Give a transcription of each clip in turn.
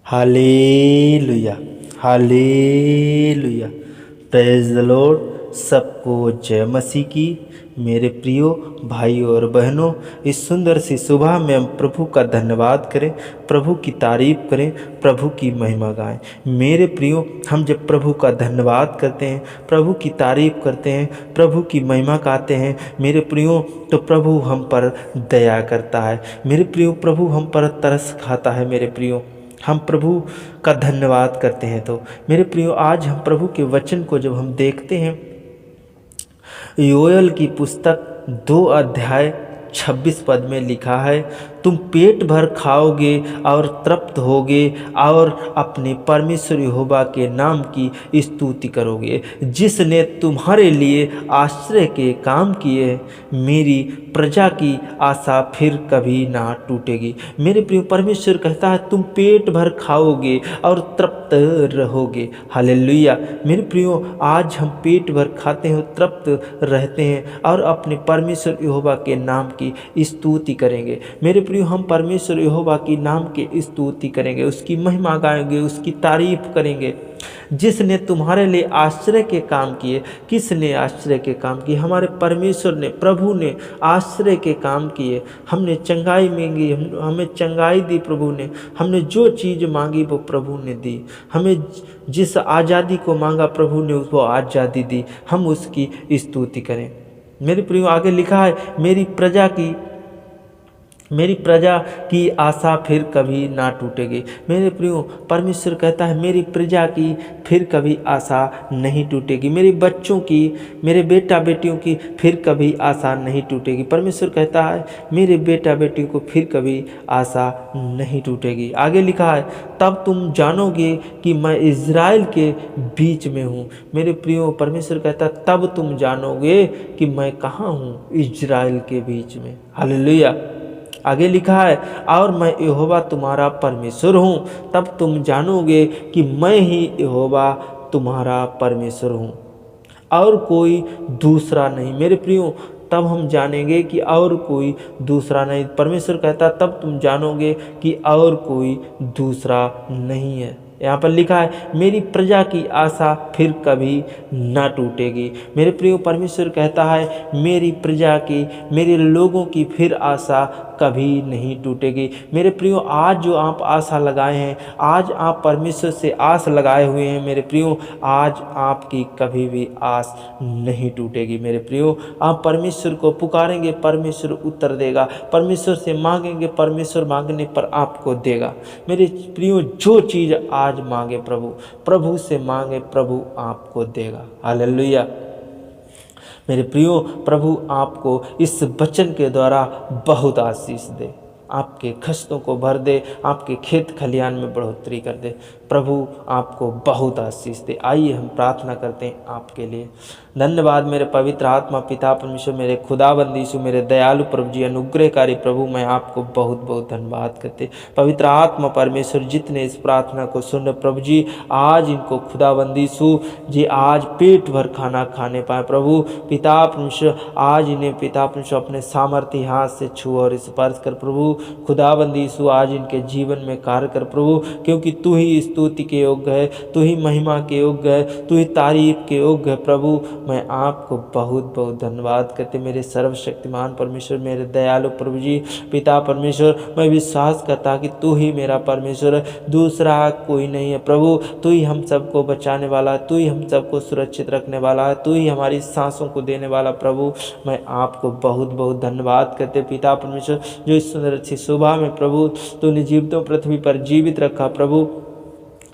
Hallelujah, hallelujah. Praise the Lord. सबको जय मसीह की। मेरे प्रियो भाइयों और बहनों, इस सुंदर सी सुबह में हम प्रभु का धन्यवाद करें, प्रभु की तारीफ करें, प्रभु की महिमा गाएं। मेरे प्रियो, हम जब प्रभु का धन्यवाद करते हैं, प्रभु की तारीफ करते हैं, प्रभु की महिमा गाते हैं, मेरे प्रियो, तो प्रभु हम पर दया करता है। मेरे प्रियो, प्रभु हम पर तरस खाता है। मेरे प्रियो, हम प्रभु का धन्यवाद करते हैं। तो मेरे प्रियो, आज हम प्रभु के वचन को जब हम देखते हैं, योएल की पुस्तक 2 अध्याय 26 पद में लिखा है, तुम पेट भर खाओगे और तृप्त होगे और अपने परमेश्वर यहोवा के नाम की स्तुति करोगे, जिसने तुम्हारे लिए आश्रय के काम किए। मेरी प्रजा की आशा फिर कभी ना टूटेगी। मेरे प्रिय, परमेश्वर कहता है तुम पेट भर खाओगे और तृप्त रहोगे। हालेलुया। मेरे प्रियो, आज हम पेट भर खाते हैं, तृप्त रहते हैं और अपने परमेश्वर यहोवा के नाम की स्तुति करेंगे। मेरे प्रियो, हम परमेश्वर यहोवा की नाम की स्तुति करेंगे, उसकी महिमा गाएंगे, उसकी तारीफ करेंगे, जिसने तुम्हारे लिए आश्रय के काम किए। किसने आश्रय के काम किए? हमारे परमेश्वर ने, प्रभु ने आश्रय के काम किए। हमने चंगाई मांगी, हमें चंगाई दी प्रभु ने। हमने जो चीज़ मांगी वो प्रभु ने दी। हमें जिस आज़ादी को मांगा प्रभु ने उसको आज़ादी दी। हम उसकी स्तुति करें। मेरे प्रियो, आगे लिखा है, मेरी प्रजा की आशा फिर कभी ना टूटेगी। मेरे प्रियो, परमेश्वर कहता है मेरी प्रजा की फिर कभी आशा नहीं टूटेगी। मेरे बच्चों की, मेरे बेटा बेटियों की फिर कभी आशा नहीं टूटेगी। परमेश्वर कहता है मेरे बेटा बेटियों को फिर कभी आशा नहीं टूटेगी। आगे लिखा है, तब तुम जानोगे कि मैं इज़राइल के बीच में हूँ। मेरे प्रियो, परमेश्वर कहता है तब तुम जानोगे कि मैं कहाँ हूँ, इज़राइल के बीच में। हालेलुया। आगे लिखा है, और मैं यहोवा तुम्हारा परमेश्वर हूँ, तब तुम जानोगे कि मैं ही यहोवा तुम्हारा परमेश्वर हूँ और कोई दूसरा नहीं। मेरे प्रियो, तब हम जानेंगे कि और कोई दूसरा नहीं। परमेश्वर कहता तब तुम जानोगे कि और कोई दूसरा नहीं है। यहाँ पर लिखा है मेरी प्रजा की आशा फिर कभी ना टूटेगी। मेरे प्रियो, परमेश्वर कहता है मेरी प्रजा की, मेरे लोगों की फिर आशा कभी नहीं टूटेगी। मेरे प्रियो, आज जो आप आशा लगाए हैं, आज आप परमेश्वर से आस लगाए हुए हैं, मेरे प्रियो, आज आपकी कभी भी आस नहीं टूटेगी। मेरे प्रियो, आप परमेश्वर को पुकारेंगे, परमेश्वर उत्तर देगा। परमेश्वर से मांगेंगे, परमेश्वर मांगने पर आपको देगा। मेरे प्रियो, जो चीज़ आज मांगे प्रभु से मांगे, प्रभु आपको देगा। हालेलुया। मेरे प्रियो, प्रभु आपको इस वचन के द्वारा बहुत आशीष दे, आपके खस्तों को भर दे, आपके खेत खलियान में बढ़ोतरी कर दे। प्रभु आपको बहुत आशीष दे। आइए हम प्रार्थना करते हैं आपके लिए। धन्यवाद मेरे पवित्र आत्मा पिता परमेश्वर, मेरे खुदाबंद यीशु, मेरे दयालु प्रभु जी, अनुग्रहकारी प्रभु, मैं आपको बहुत बहुत धन्यवाद करते। पवित्र आत्मा परमेश्वर, जितने इस प्रार्थना को सुन रहे प्रभु जी, आज इनको खुदाबंद यीशु जी आज पेट भर खाना खाने पाए। प्रभु पिता परमेश्वर, आज इन्हें पिता परमेश्वर अपने सामर्थ्य हाथ से छू और स्पर्श कर। प्रभु खुदाबंद यीशु, आज इनके जीवन में कार्य कर प्रभु, क्योंकि तू ही स्तुति के योग्य है, तू ही महिमा के योग्य है, तू ही तारीफ के योग्य है। प्रभु मैं आपको बहुत बहुत धन्यवाद करते मेरे सर्वशक्तिमान परमेश्वर, मेरे दयालु प्रभु जी पिता परमेश्वर। मैं विश्वास करता कि तू ही मेरा परमेश्वर है, दूसरा कोई नहीं है। प्रभु तू ही हम सबको बचाने वाला है, तू ही हम सबको सुरक्षित रखने वाला है, तू ही हमारी सांसों को देने वाला। प्रभु मैं आपको बहुत बहुत धन्यवाद करते पिता परमेश्वर, जो इस सुंदर अच्छी सुबह में प्रभु तूने जीवितों पृथ्वी पर जीवित रखा। प्रभु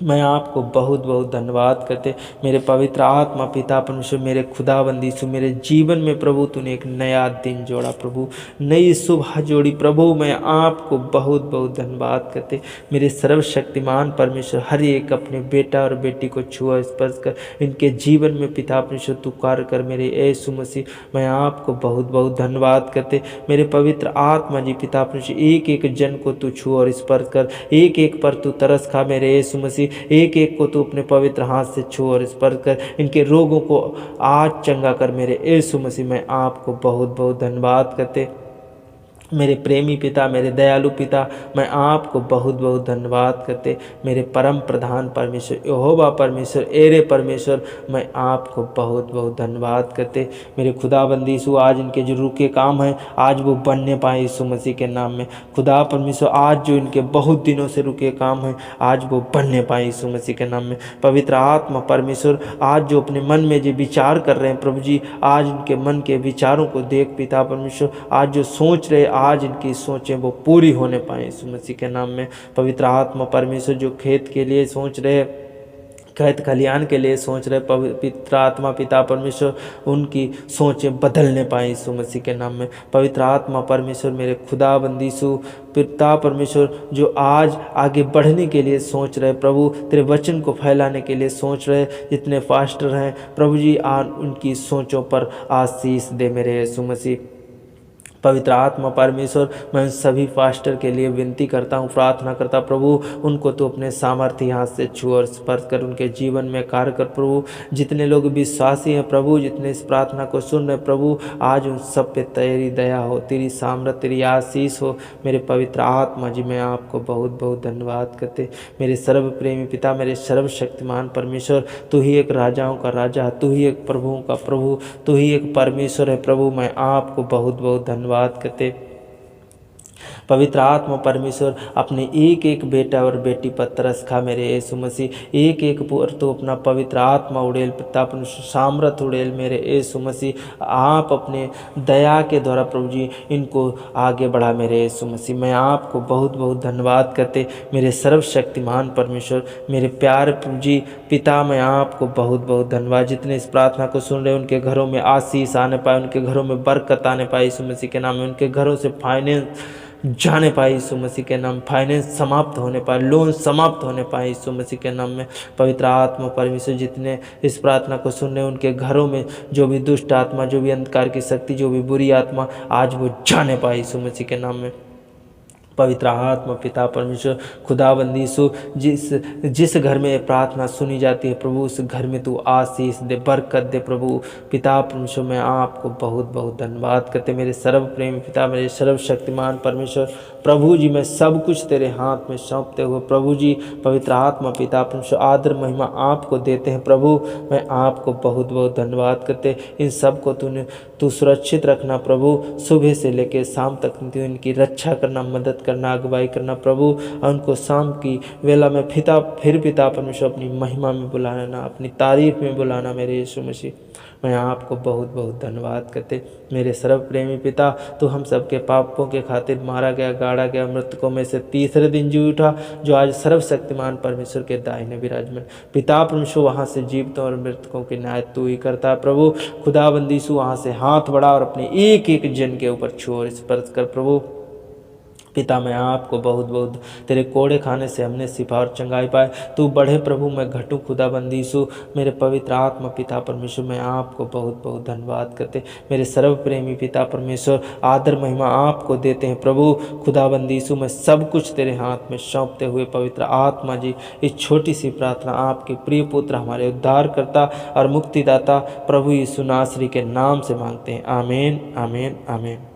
मैं आपको बहुत बहुत धन्यवाद करते मेरे पवित्र आत्मा पिता परमेश्वर, मेरे खुदाबंद यीशु, मेरे जीवन में प्रभु तूने एक नया दिन जोड़ा, प्रभु नई सुबह जोड़ी। प्रभु मैं आपको बहुत बहुत धन्यवाद करते मेरे सर्वशक्तिमान परमेश्वर। हर एक अपने बेटा और बेटी को छुआ, स्पर्श कर, इनके जीवन में पिता परमेश्वर तू कार्य कर। मेरे यीशु मसीह, मैं आपको बहुत बहुत धन्यवाद करते मेरे पवित्र आत्मा जी पिता परमेश्वर। एक एक जन को तू छुआ और स्पर्श कर, एक एक पर तू तरस खा मेरे यीशु मसीह। एक एक को तू अपने पवित्र हाथ से छू और स्पर्श कर, इनके रोगों को आज चंगा कर मेरे यीशु मसीह। मैं आपको बहुत बहुत धन्यवाद करते मेरे प्रेमी पिता, मेरे दयालु पिता, मैं आपको बहुत बहुत धन्यवाद करते। मेरे परम प्रधान परमेश्वर यहोवा परमेश्वर, एरे परमेश्वर, मैं आपको बहुत बहुत धन्यवाद करते। मेरे खुदाबंदी यीशु, आज इनके जो रुके काम हैं आज वो बनने पाए यीशु मसीह के नाम में। खुदा परमेश्वर, आज जो इनके बहुत दिनों से रुके काम हैं आज वो बनने पाए यीशु मसीह के नाम में। पवित्र आत्मा परमेश्वर, आज जो अपने मन में जो विचार कर रहे हैं प्रभु जी, आज इनके मन के विचारों को देख पिता परमेश्वर, आज जो सोच रहे आज इनकी सोचें वो पूरी होने पाए यीशु मसीह के नाम में। पवित्र आत्मा परमेश्वर, जो खेत के लिए सोच रहे, खेत खलियान के लिए सोच रहे, पवित्र आत्मा पिता परमेश्वर, उनकी सोचें बदलने पाए यीशु मसीह के नाम में। पवित्र आत्मा परमेश्वर, मेरे खुदाबंदी यीशु पिता परमेश्वर, जो आज आगे बढ़ने के लिए सोच रहे प्रभु, तेरे वचन को फैलाने के लिए सोच रहे, जितने फास्टर हैं प्रभु जी, आज उनकी सोचों पर आशीष दे मेरे यीशु मसीह। पवित्र आत्मा परमेश्वर, मैं उन सभी फास्टर के लिए विनती करता हूँ, प्रार्थना करता प्रभु, उनको तो अपने सामर्थ्य हाथ से छू और स्पर्श कर उनके जीवन में कार्य कर प्रभु। जितने लोग विश्वासी हैं प्रभु, जितने इस प्रार्थना को सुन रहे प्रभु, आज उन सब पे तेरी दया हो, तेरी सामर्थ्य, तेरी आशीष हो। मेरे पवित्र आत्मा जी, मैं आपको बहुत बहुत धन्यवाद करते। मेरे सर्व प्रेमी पिता, मेरे सर्वशक्तिमान परमेश्वर, तू ही एक राजाओं का राजा, तू ही एक प्रभुओं का प्रभु, तू ही एक परमेश्वर है प्रभु। मैं आपको बहुत बहुत धन्यवाद करते। पवित्र आत्मा परमेश्वर, अपने एक एक बेटा और बेटी पर तरस खा मेरे यीशु मसीह, एक एक पर तो अपना पवित्र आत्मा उड़ेल, पिता अपने सामर्थ उड़ेल मेरे यीशु मसीह। आप अपने दया के द्वारा प्रभु जी इनको आगे बढ़ा मेरे यीशु मसीह। मैं आपको बहुत बहुत धन्यवाद करते मेरे सर्वशक्तिमान परमेश्वर, मेरे प्यारे प्रभु जी पिता, मैं आपको बहुत बहुत धन्यवाद। जितने इस प्रार्थना को सुन रहे उनके घरों में आशीष आने पाए, उनके घरों में बरकत आने पाए यीशु मसीह के नाम में, उनके घरों से फाइनेंस जाने पाए यीशु मसीह के नाम, फाइनेंस समाप्त होने पाए, लोन समाप्त होने पाए यीशु मसीह के नाम में। पवित्र आत्मा परमेश्वर, जितने इस प्रार्थना को सुन रहे उनके घरों में जो भी दुष्ट आत्मा, जो भी अंधकार की शक्ति, जो भी बुरी आत्मा, आज वो जाने पाए यीशु मसीह के नाम में। पवित्र आत्मा पिता परमेश्वर, खुदाबंदी यीशु, जिस घर में ये प्रार्थना सुनी जाती है प्रभु, उस घर में तू आशीष दे, बरकत दे प्रभु। पिता परमेश्वर, मैं आपको बहुत बहुत धन्यवाद करते मेरे सर्व प्रेमी पिता, मेरे सर्वशक्तिमान परमेश्वर प्रभु जी, मैं सब कुछ तेरे हाथ में सौंपते हुए प्रभु जी, पवित्र आत्मा पिता परमेश्वर, आदर महिमा आपको देते हैं प्रभु। मैं आपको बहुत बहुत धन्यवाद करते। इन सब को तू सुरक्षित रखना प्रभु, सुबह से लेकर शाम तक तू इनकी रक्षा करना, मदद करना, अगुवाई करना प्रभु। और उनको शाम की वेला में फिर पिता परमेश्वर अपनी महिमा में बुलाना, अपनी तारीफ में बुलाना मेरे यीशु मसीह। मैं आपको बहुत बहुत धन्यवाद करते मेरे सर्व प्रेमी पिता। तो हम सबके पापों के खातिर मारा गया, गाड़ा गया, मृतकों में से तीसरे दिन जी उठा, जो आज सर्वशक्तिमान परमेश्वर के दाहिने विराजमान पिता परमेश्वर, वहाँ से जीवितों और मृतकों के न्याय तू ही करता है प्रभु। खुदाबंदी यीशु, वहाँ से हाथ बढ़ा और अपने एक एक जन के ऊपर छू और स्पर्श कर प्रभु। पिता, मैं आपको बहुत बहुत, तेरे कोड़े खाने से हमने शिफा और चंगाई पाए, तू बढ़े प्रभु, मैं घटूं खुदाबंदी यीशु। मेरे पवित्र आत्मा पिता परमेश्वर, मैं आपको बहुत बहुत धन्यवाद करते मेरे सर्व प्रेमी पिता परमेश्वर, आदर महिमा आपको देते हैं प्रभु। खुदाबंदी यीशु, मैं सब कुछ तेरे हाथ में सौंपते हुए पवित्र आत्मा जी, इस छोटी सी प्रार्थना आपके प्रिय पुत्र, हमारे उद्धारकर्ता और मुक्तिदाता प्रभु यीशु नासरी के नाम से मांगते हैं। आमीन, आमीन, आमीन।